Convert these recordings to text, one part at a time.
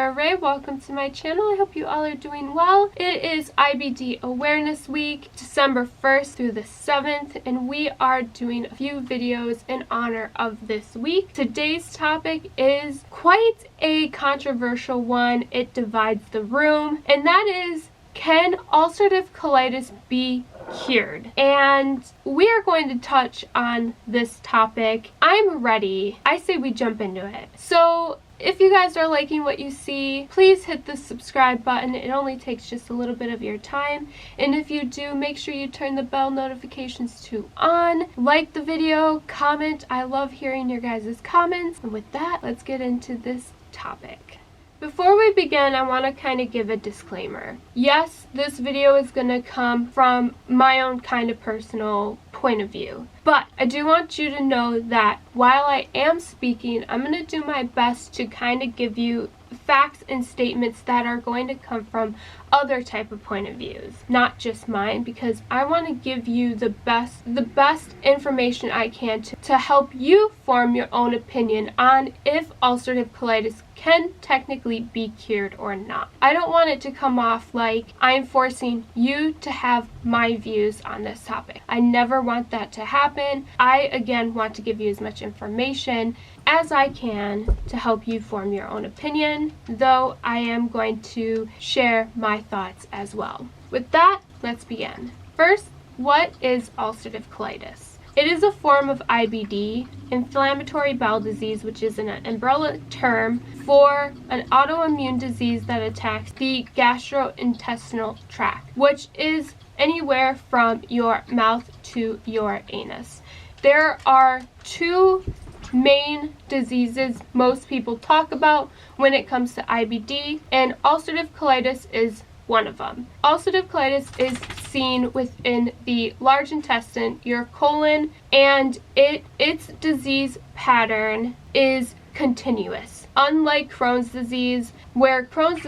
there, Ray. Welcome to my channel. I hope you all are doing well. It is IBD Awareness Week, December 1st through the 7th, and we are doing a few videos in honor of this week. Today's topic is quite a controversial one. It divides the room, and that is, can ulcerative colitis be cured? And we are going to touch on this topic. I'm ready. I say we jump into it. So if you guys are liking what you see, please hit the subscribe button. It only takes just a little bit of your time. And if you do, make sure you turn the bell notifications to on. Like the video, comment. I love hearing your guys' comments. And with that, let's get into this topic. Before we begin, I want to kind of give a disclaimer. Yes, this video is going to come from my own kind of personal point of view. But I do want you to know that while I am speaking, I'm going to do my best to kind of give you facts and statements that are going to come from other type of point of views, not just mine, because I want to give you the best information I can to help you form your own opinion on if ulcerative colitis can technically be cured or not. I don't want it to come off like I'm forcing you to have my views on this topic. I never want that to happen. I, again, want to give you as much information as I can to help you form your own opinion, though I am going to share my thoughts as well. With that, let's begin. First, what is ulcerative colitis? It is a form of IBD, inflammatory bowel disease, which is an umbrella term for an autoimmune disease that attacks the gastrointestinal tract, which is anywhere from your mouth to your anus. There are two main diseases most people talk about when it comes to IBD, and ulcerative colitis is one of them. Ulcerative colitis is seen within the large intestine, your colon, and its disease pattern is continuous. Unlike Crohn's disease, where Crohn's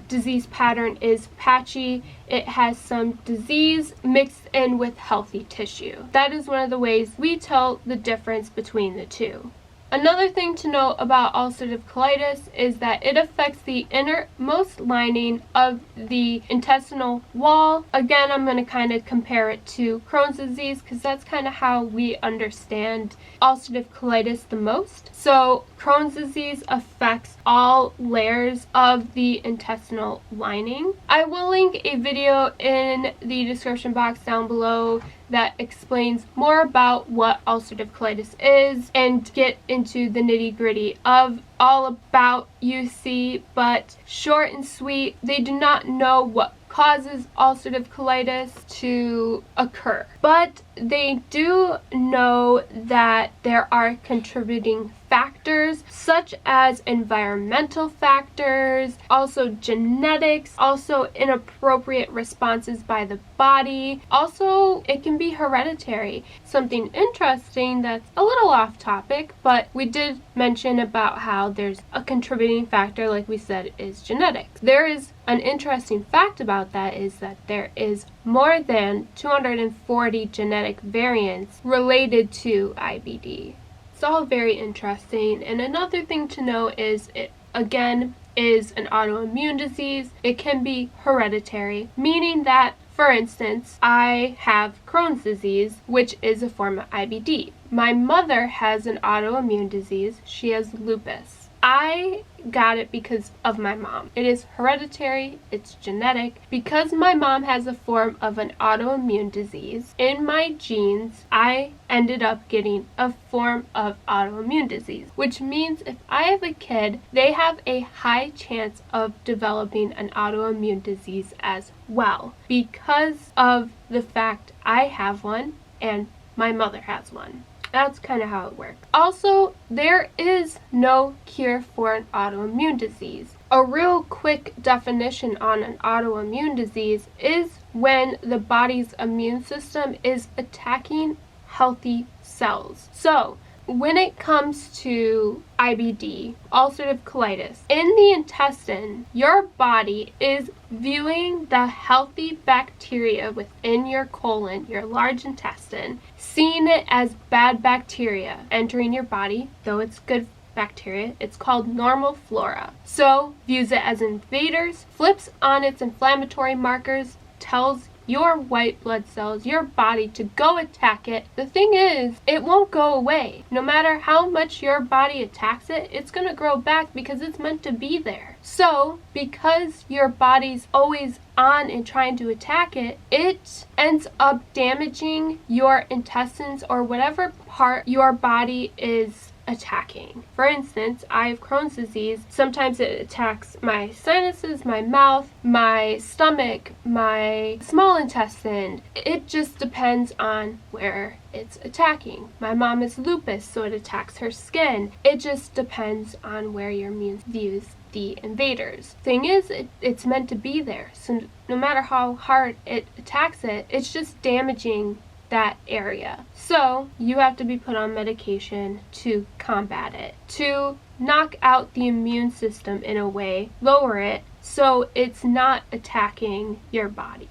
disease pattern is patchy, it has some disease mixed in with healthy tissue. That is one of the ways we tell the difference between the two. Another thing to note about ulcerative colitis is that it affects the innermost lining of the intestinal wall. Again, I'm going to kind of compare it to Crohn's disease because that's kind of how we understand ulcerative colitis the most. So Crohn's disease affects all layers of the intestinal lining. I will link a video in the description box down below that explains more about what ulcerative colitis is and get into the nitty-gritty of all about UC, but short and sweet, they do not know what causes ulcerative colitis to occur. But they do know that there are contributing factors such as environmental factors, also genetics, also inappropriate responses by the body. Also, it can be hereditary. Something interesting that's a little off topic, but we did mention about how there's a contributing factor, like we said, is genetics. There is an interesting fact about that is that there is more than 240 genetic variants related to IBD. It's all very interesting. And another thing to know is it, again, is an autoimmune disease. It can be hereditary, meaning that, for instance, I have Crohn's disease, which is a form of IBD. My mother has an autoimmune disease. She has lupus. I got it because of my mom. It is hereditary, it's genetic. Because my mom has a form of an autoimmune disease, in my genes, I ended up getting a form of autoimmune disease, which means if I have a kid, they have a high chance of developing an autoimmune disease as well, because of the fact I have one and my mother has one. That's kind of how it works. Also, there is no cure for an autoimmune disease. A real quick definition on an autoimmune disease is when the body's immune system is attacking healthy cells. So, when it comes to IBD, ulcerative colitis, in the intestine, your body is viewing the healthy bacteria within your colon, your large intestine, seeing it as bad bacteria entering your body, though it's good bacteria. It's called normal flora. So views it as invaders, flips on its inflammatory markers, tells your white blood cells, your body, to go attack it. The thing is, it won't go away. No matter how much your body attacks it, it's going to grow back because it's meant to be there. So, because your body's always on and trying to attack it, it ends up damaging your intestines or whatever part your body is attacking. For instance, I have Crohn's disease. Sometimes it attacks my sinuses, my mouth, my stomach, my small intestine. It just depends on where it's attacking. My mom is lupus, so it attacks her skin. It just depends on where your immune views the invaders. Thing is, it's meant to be there. So no matter how hard it attacks it, it's just damaging that area. So you have to be put on medication to combat it, to knock out the immune system in a way, lower it so it's not attacking your body.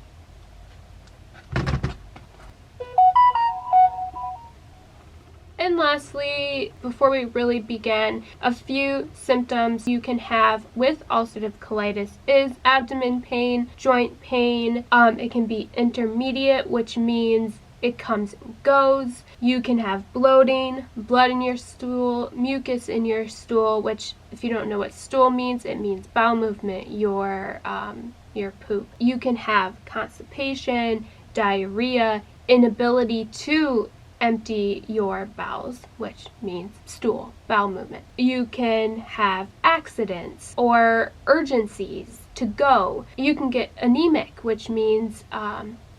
And lastly, before we really begin, a few symptoms you can have with ulcerative colitis is abdomen pain, joint pain. It can be intermediate, which means it comes and goes. You can have bloating, blood in your stool, mucus in your stool, which if you don't know what stool means, it means bowel movement, your poop. You can have constipation, diarrhea, inability to empty your bowels, which means stool, bowel movement. You can have accidents or urgencies to go. You can get anemic, which means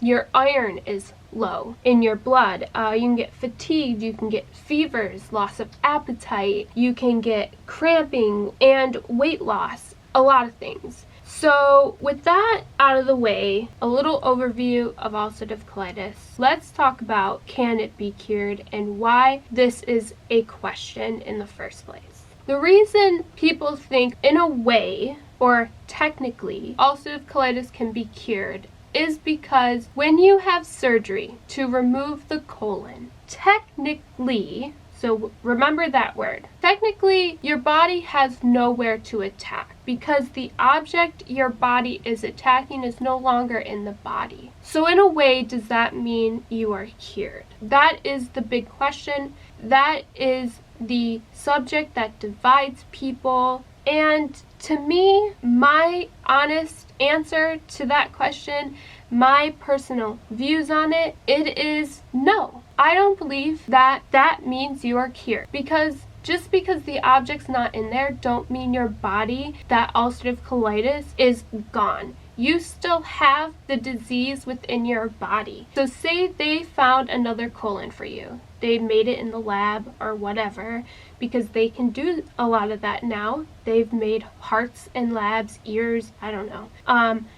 your iron is low in your blood. You can get fatigued, you can get fevers, loss of appetite, you can get cramping and weight loss, a lot of things. So with that out of the way, a little overview of ulcerative colitis. Let's talk about, can it be cured and why this is a question in the first place. The reason people think in a way, or technically, ulcerative colitis can be cured is because when you have surgery to remove the colon, technically, so remember that word, technically your body has nowhere to attack because the object your body is attacking is no longer in the body. So in a way, does that mean you are cured? That is the big question. That is the subject that divides people. And to me, my honest answer to that question, my personal views on it, it is no. I don't believe that that means you are cured, because just because the object's not in there don't mean your body, that ulcerative colitis, is gone. You still have the disease within your body. So say they found another colon for you. They made it in the lab or whatever, because they can do a lot of that now. They've made hearts in labs, ears, I don't know.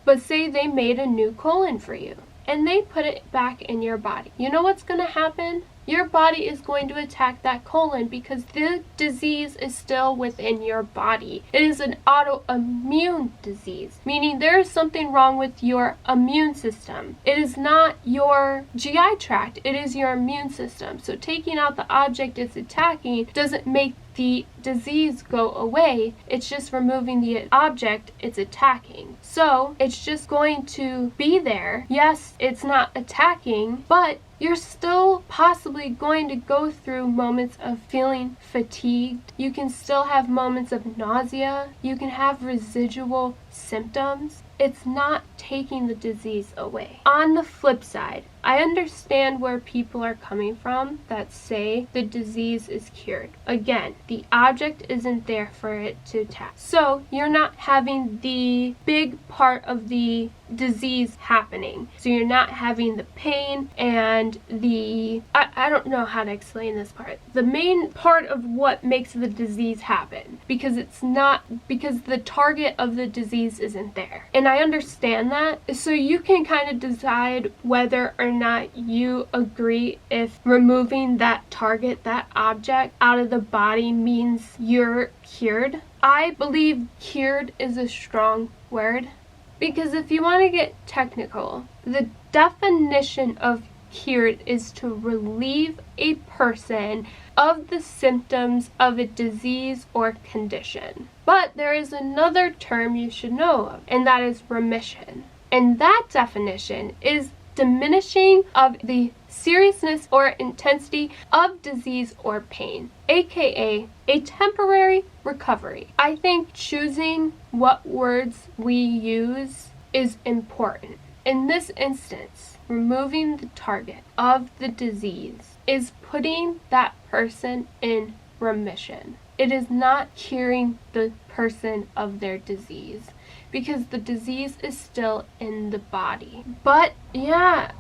But say they made a new colon for you and they put it back in your body. You know what's going to happen? Your body is going to attack that colon because the disease is still within your body. It is an autoimmune disease, meaning there is something wrong with your immune system. It is not your GI tract, it is your immune system. So taking out the object it's attacking doesn't make the disease go away. It's just removing the object it's attacking. So it's just going to be there. Yes, it's not attacking, but you're still possibly going to go through moments of feeling fatigued. You can still have moments of nausea. You can have residual symptoms. It's not taking the disease away. On the flip side, I understand where people are coming from that say the disease is cured. Again, the object isn't there for it to attack. So you're not having the big part of the disease happening. So you're not having the pain and the, I don't know how to explain this part. The main part of what makes the disease happen, because the target of the disease isn't there. And I understand that. So you can kind of decide whether or not you agree if removing that target, that object out of the body means you're cured. I believe cured is a strong word, because if you want to get technical, the definition of here is to relieve a person of the symptoms of a disease or condition. But there is another term you should know of, and that is remission. And that definition is diminishing of the seriousness or intensity of disease or pain, aka a temporary recovery. I think choosing what words we use is important. In this instance, removing the target of the disease is putting that person in remission. It is not curing the person of their disease, because the disease is still in the body. But yeah,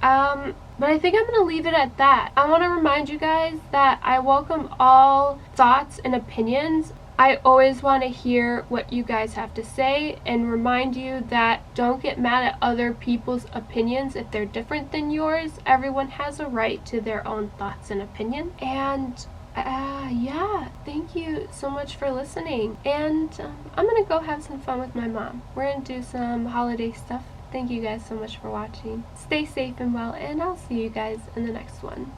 but I think I'm gonna leave it at that. I want to remind you guys that I welcome all thoughts and opinions. I always want to hear what you guys have to say, and remind you that don't get mad at other people's opinions if they're different than yours. Everyone has a right to their own thoughts and opinion. And yeah, thank you so much for listening. And I'm gonna go have some fun with my mom. We're gonna do some holiday stuff. Thank you guys so much for watching. Stay safe and well, and I'll see you guys in the next one.